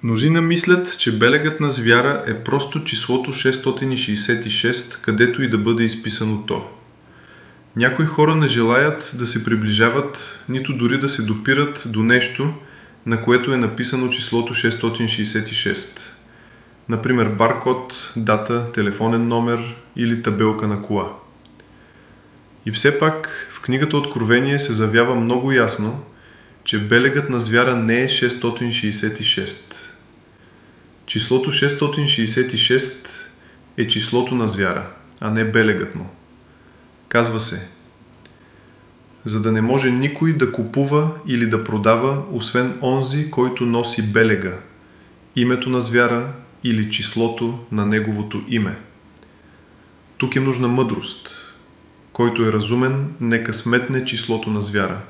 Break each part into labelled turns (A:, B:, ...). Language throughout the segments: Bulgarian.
A: Мнозина мислят, че белегът на звяра е просто числото 666, където и да бъде изписано то. Някои хора не желаят да се приближават, нито дори да се допират до нещо, на което е написано числото 666. Например, баркод, дата, телефонен номер или табелка на кола. И все пак в книгата Откровение се заявява много ясно, че белегът на звяра не е 666. Числото 666 е числото на звяра, а не белегът му. Казва се: за да не може никой да купува или да продава, освен онзи, който носи белега, името на звяра или числото на неговото име. Тук е нужна мъдрост. Който е разумен, нека сметне числото на звяра,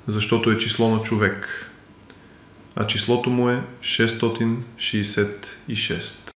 A: защото е число на човек, а числото му е 666.